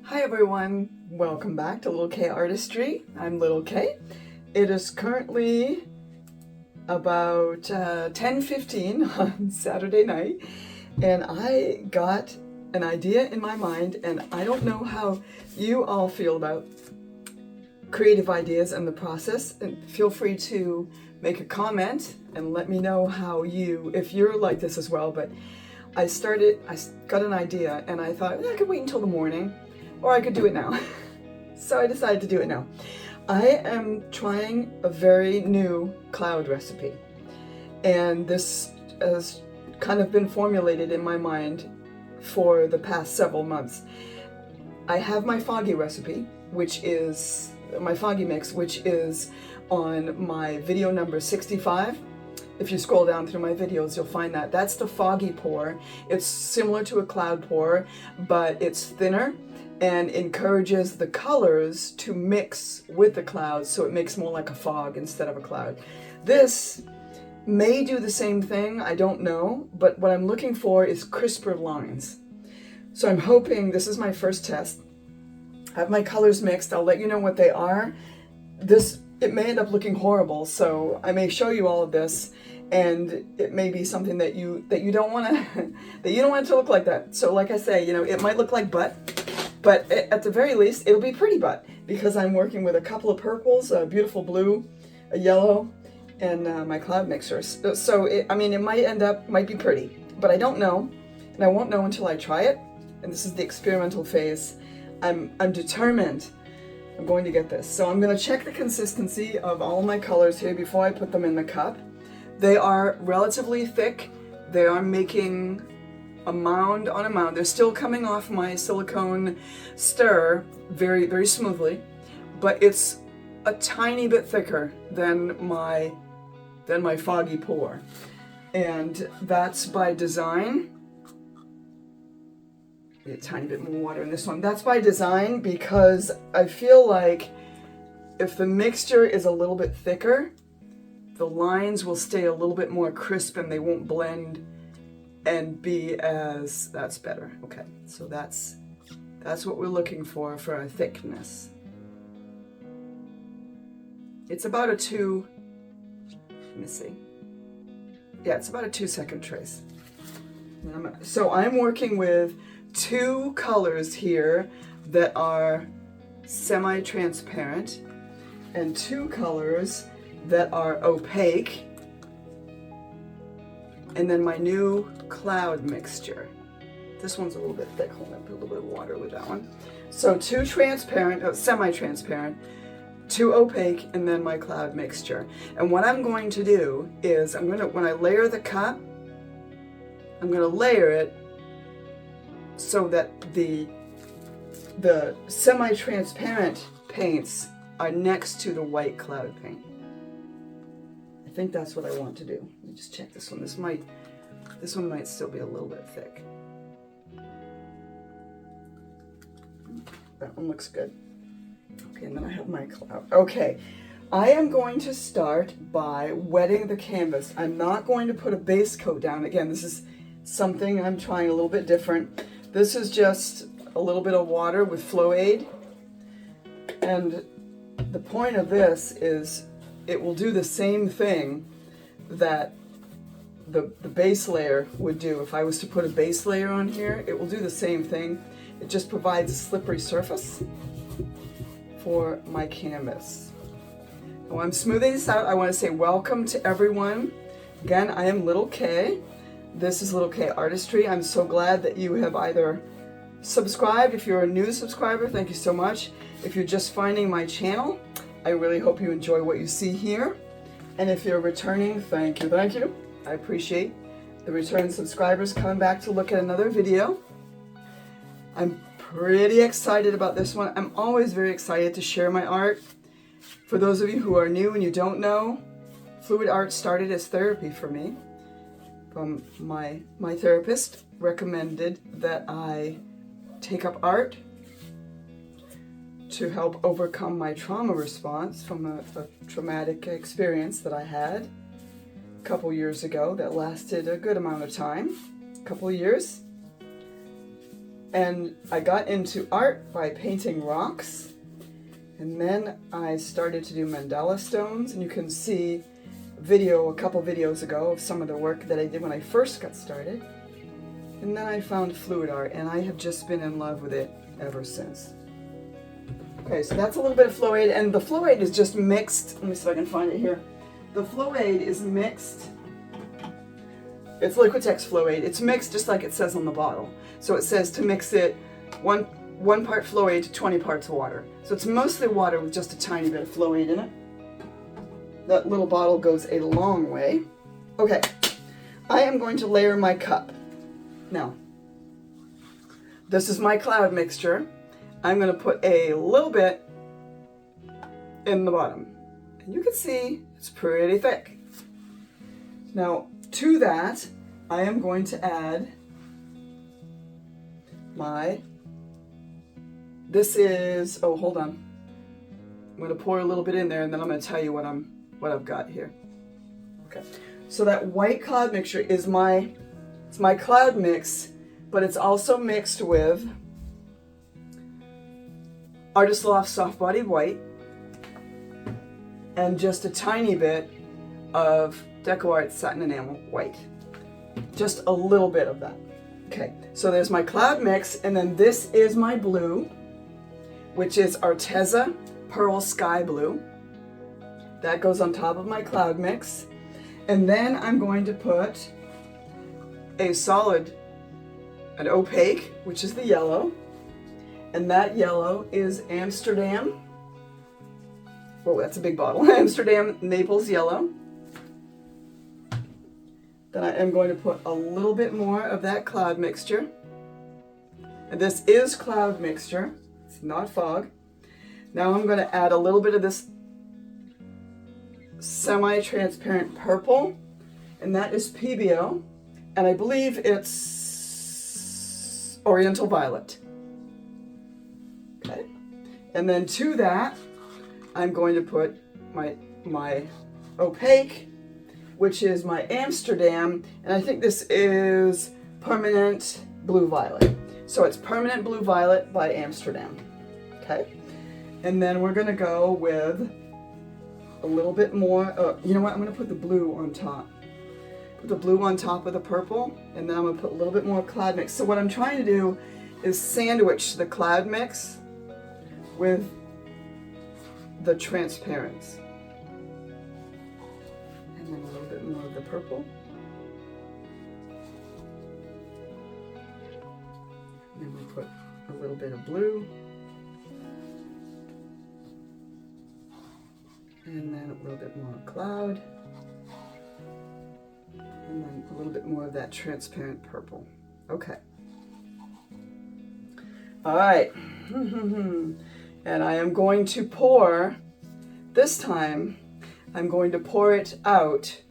Hi everyone, welcome back to Little K Artistry. I'm Little K. It is currently about 10:15 on Saturday night, and I got an idea in my mind, and I don't know how you all feel about creative ideas and the process, and feel free to make a comment and let me know if you're like this as well. But I got an idea and I thought I could wait until the morning, or I could do it now. So I decided to do it now. I am trying a very new cloud recipe, and this has kind of been formulated in my mind for the past several months. I have my foggy recipe, which is my foggy mix, which is on my video number 65. If you scroll down through my videos, you'll find that. That's the foggy pour. It's similar to a cloud pour, but it's thinner and encourages the colors to mix with the clouds, so it makes more like a fog instead of a cloud. This may do the same thing, I don't know, but what I'm looking for is crisper lines. So I'm hoping, this is my first test. I have my colors mixed, I'll let you know what they are. It may end up looking horrible, so I may show you all of this, and it may be something that you don't want to that you don't want it to look like that. So like I say, it might look like butt, but at the very least, it'll be pretty butt, because I'm working with a couple of purples, a beautiful blue, a yellow, and my cloud mixers. So it might be pretty, but I don't know, and I won't know until I try it. And this is the experimental phase. I'm determined I'm going to get this. So I'm going to check the consistency of all my colors here before I put them in the cup. They are relatively thick. They are making a mound on a mound. They're still coming off my silicone stir very, very smoothly, but it's a tiny bit thicker than my foggy pour. And that's by design. A tiny bit more water in this one. That's by design, because I feel like if the mixture is a little bit thicker, the lines will stay a little bit more crisp and they won't blend and that's better. Okay, so that's what we're looking for a thickness. It's about let me see. Yeah, it's about a 2-second trace. So I'm working with 2 colors here that are semi-transparent and 2 colors that are opaque, and then my new cloud mixture. This one's a little bit thick. Hold on, put a little bit of water with that one. So 2 transparent, semi-transparent, 2 opaque, and then my cloud mixture. And what I'm going to do is when I layer the cup, I'm going to layer it so that the semi-transparent paints are next to the white cloud paint. I think that's what I want to do. Let me just check this one. This one might still be a little bit thick. That one looks good. Okay, and then I have my cloud. Okay, I am going to start by wetting the canvas. I'm not going to put a base coat down. Again, this is something I'm trying a little bit different. This is just a little bit of water with Flow Aid, and the point of this is it will do the same thing that the base layer would do. If I was to put a base layer on here, it will do the same thing. It just provides a slippery surface for my canvas. And while I'm smoothing this out, I want to say welcome to everyone. Again, I am Little K. This is Little K Artistry. I'm so glad that you have either subscribed. If you're a new subscriber, thank you so much. If you're just finding my channel, I really hope you enjoy what you see here. And if you're returning, thank you. I appreciate the return subscribers coming back to look at another video. I'm pretty excited about this one. I'm always very excited to share my art. For those of you who are new and you don't know, fluid art started as therapy for me. My therapist recommended that I take up art to help overcome my trauma response from a traumatic experience that I had a couple years ago that lasted a good amount of time, a couple of years. And I got into art by painting rocks. And then I started to do mandala stones. And you can see a couple videos ago of some of the work that I did when I first got started. And then I found fluid art, and I have just been in love with it ever since. Okay, so that's a little bit of flow aid, and the flow aid is just mixed. Let me see if I can find it here. The flow aid is mixed. It's Liquitex flow aid. It's mixed just like it says on the bottle. So it says to mix it one part flow aid to 20 parts water. So it's mostly water with just a tiny bit of flow aid in it. That little bottle goes a long way. Okay, I am going to layer my cup. Now, this is my cloud mixture. I'm going to put a little bit in the bottom. And you can see it's pretty thick. Now, to that, I am going to add hold on. I'm going to pour a little bit in there, and then I'm going to tell you what I've got here. Okay. So that white cloud mixture is my cloud mix, but it's also mixed with Artist Loft Soft Body White and just a tiny bit of Deco Art Satin Enamel White. Just a little bit of that. Okay, so there's my cloud mix, and then this is my blue, which is Arteza Pearl Sky Blue. That goes on top of my cloud mix. And then I'm going to put an opaque, which is the yellow, and that yellow is Amsterdam. Oh, that's a big bottle. Amsterdam Naples Yellow. Then I am going to put a little bit more of that cloud mixture. And this is cloud mixture. It's not fog. Now I'm going to add a little bit of this semi-transparent purple, and that is PBO. And I believe it's Oriental Violet. Okay. And then to that, I'm going to put my opaque, which is my Amsterdam, and I think this is Permanent Blue Violet. So it's Permanent Blue Violet by Amsterdam. Okay. And then we're going to go with a little bit more. You know what? I'm going to put the blue on top. Put the blue on top of the purple, and then I'm going to put a little bit more cloud mix. So what I'm trying to do is sandwich the cloud mix with the transparents. And then a little bit more of the purple. And then we put a little bit of blue. And then a little bit more cloud. And then a little bit more of that transparent purple. Okay. All right. And I am going to pour, this time, I'm going to pour it out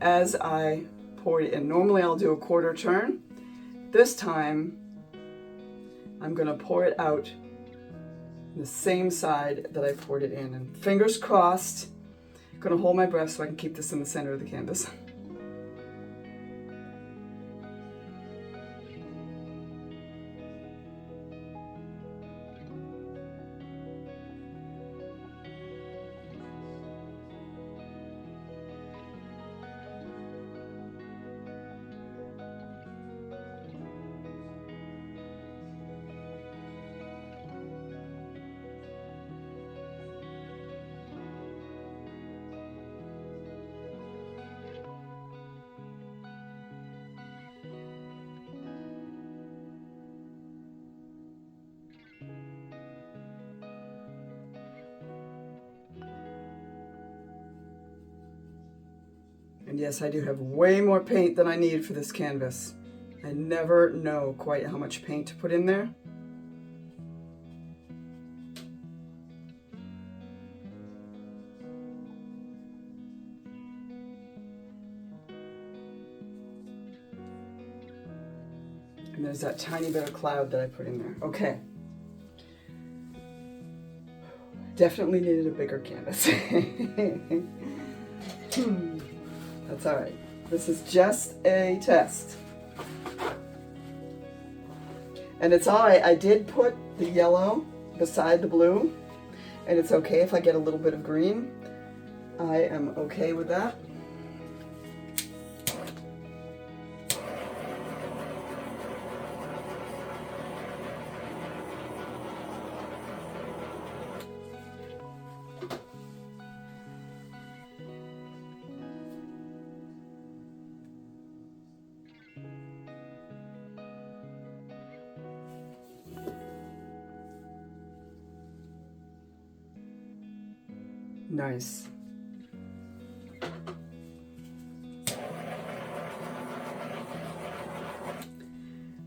as I pour it in. Normally I'll do a quarter turn. This time, I'm going to pour it out the same side that I poured it in. And fingers crossed, I'm going to hold my breath so I can keep this in the center of the canvas. And yes, I do have way more paint than I need for this canvas. I never know quite how much paint to put in there. And there's that tiny bit of cloud that I put in there. Okay. Definitely needed a bigger canvas. That's all right. This is just a test. And it's all right. I did put the yellow beside the blue, and it's okay if I get a little bit of green. I am okay with that. Nice.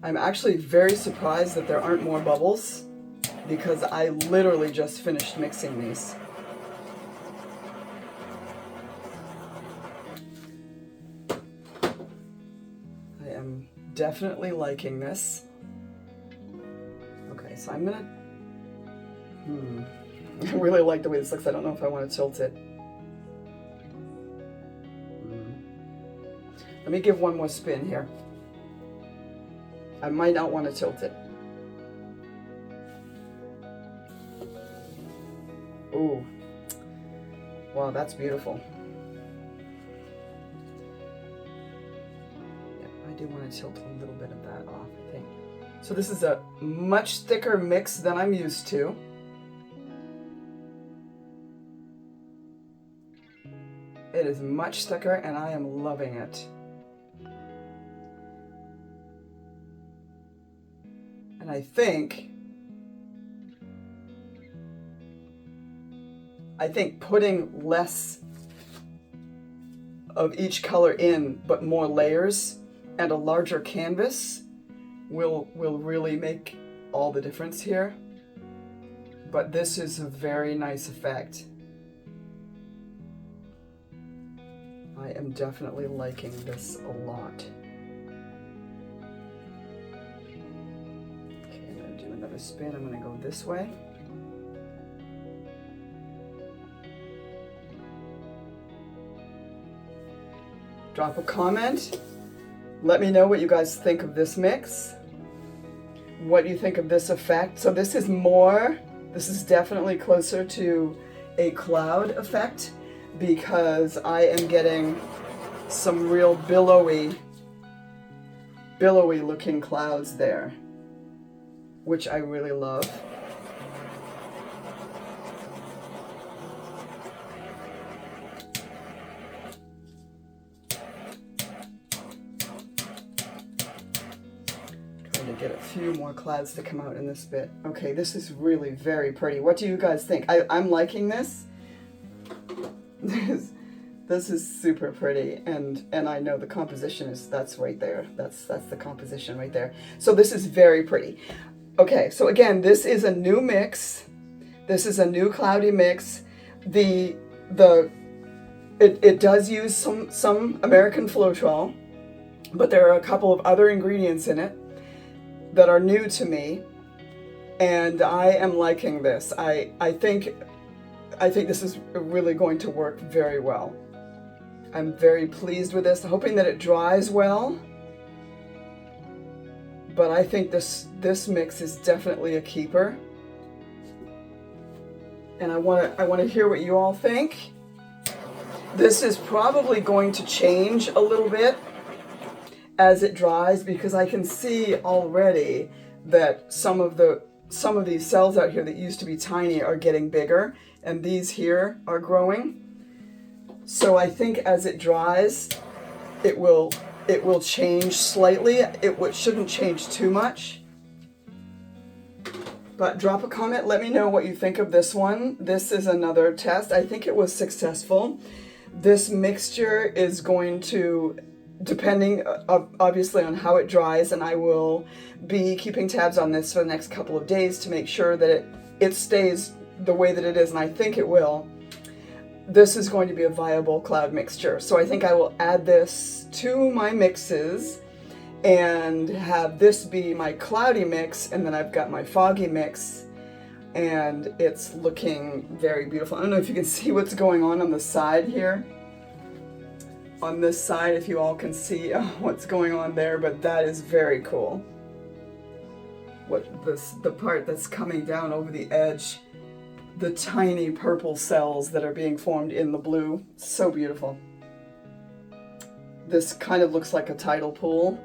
I'm actually very surprised that there aren't more bubbles because I literally just finished mixing these. I am definitely liking this. Okay, so I'm gonna... I really like the way this looks. I don't know if I want to tilt it. Let me give one more spin here. I might not want to tilt it. Ooh. Wow, that's beautiful. Yeah, I do want to tilt a little bit of that off, I think. So this is a much thicker mix than I'm used to. It is much thicker and I am loving it. And I think putting less of each color in, but more layers and a larger canvas will really make all the difference here. But this is a very nice effect. I am definitely liking this a lot. Okay, I'm going to do another spin. I'm going to go this way. Drop a comment. Let me know what you guys think of this mix. What you think of this effect. So this is definitely closer to a cloud effect, because I am getting some real billowy looking clouds there, which I really love. Trying to get a few more clouds to come out in this bit. Okay, this is really very pretty. What do you guys think? I'm liking this. This is super pretty, and I know the composition that's right there. That's the composition right there. So this is very pretty. Okay, so again, this is a new mix. This is a new cloudy mix. It does use some American Floetrol, but there are a couple of other ingredients in it that are new to me, and I am liking this. I think this is really going to work very well. I'm very pleased with this, hoping that it dries well. But I think this mix is definitely a keeper. And I want to hear what you all think. This is probably going to change a little bit as it dries, because I can see already that some of these cells out here that used to be tiny are getting bigger, and these here are growing. So I think as it dries, it will change slightly. It shouldn't change too much. But drop a comment, let me know what you think of this one. This is another test. I think it was successful. This mixture is going to, depending obviously on how it dries, and I will be keeping tabs on this for the next couple of days to make sure that it stays the way that it is, and I think it will. This is going to be a viable cloud mixture. So I think I will add this to my mixes and have this be my cloudy mix, and then I've got my foggy mix, and it's looking very beautiful. I don't know if you can see what's going on the side here. On this side, if you all can see what's going on there, but that is very cool. the part that's coming down over the edge, the tiny purple cells that are being formed in the blue. So beautiful. This kind of looks like a tidal pool,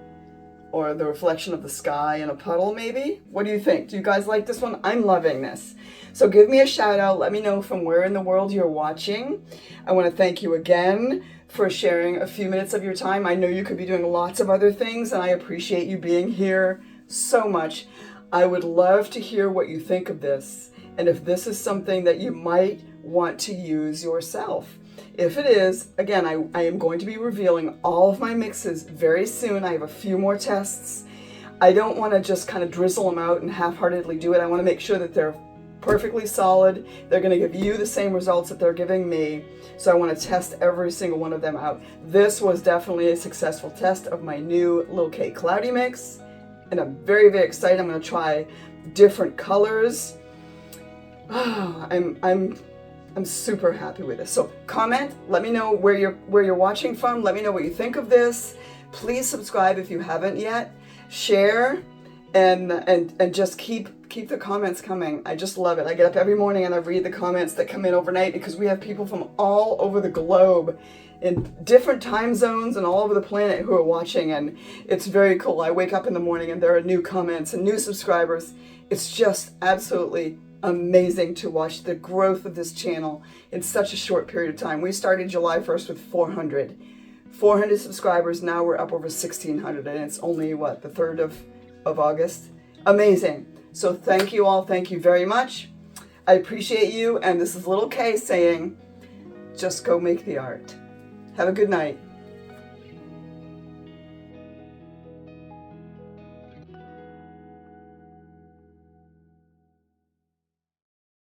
or the reflection of the sky in a puddle maybe. What do you think? Do you guys like this one? I'm loving this. So give me a shout out. Let me know from where in the world you're watching. I want to thank you again for sharing a few minutes of your time. I know you could be doing lots of other things, and I appreciate you being here so much. I would love to hear what you think of this, and if this is something that you might want to use yourself. If it is, again, I am going to be revealing all of my mixes very soon. I have a few more tests. I don't want to just kind of drizzle them out and half-heartedly do it. I want to make sure that they're perfectly solid. They're going to give you the same results that they're giving me. So I want to test every single one of them out. This was definitely a successful test of my new Lil K Cloudy mix. And I'm very, very excited. I'm going to try different colors. Oh, I'm super happy with this. So comment, let me know where you're watching from. Let me know what you think of this. Please subscribe if you haven't yet. Share and just keep the comments coming. I just love it. I get up every morning and I read the comments that come in overnight, because we have people from all over the globe in different time zones and all over the planet who are watching, and it's very cool. I wake up in the morning and there are new comments and new subscribers. It's just absolutely amazing to watch the growth of this channel in such a short period of time. We started July 1st with 400 subscribers. Now we're up over 1,600, and it's only what, the 3rd of August. Amazing. So thank you all. Thank you very much. I appreciate you. And this is Little K saying, just go make the art. Have a good night.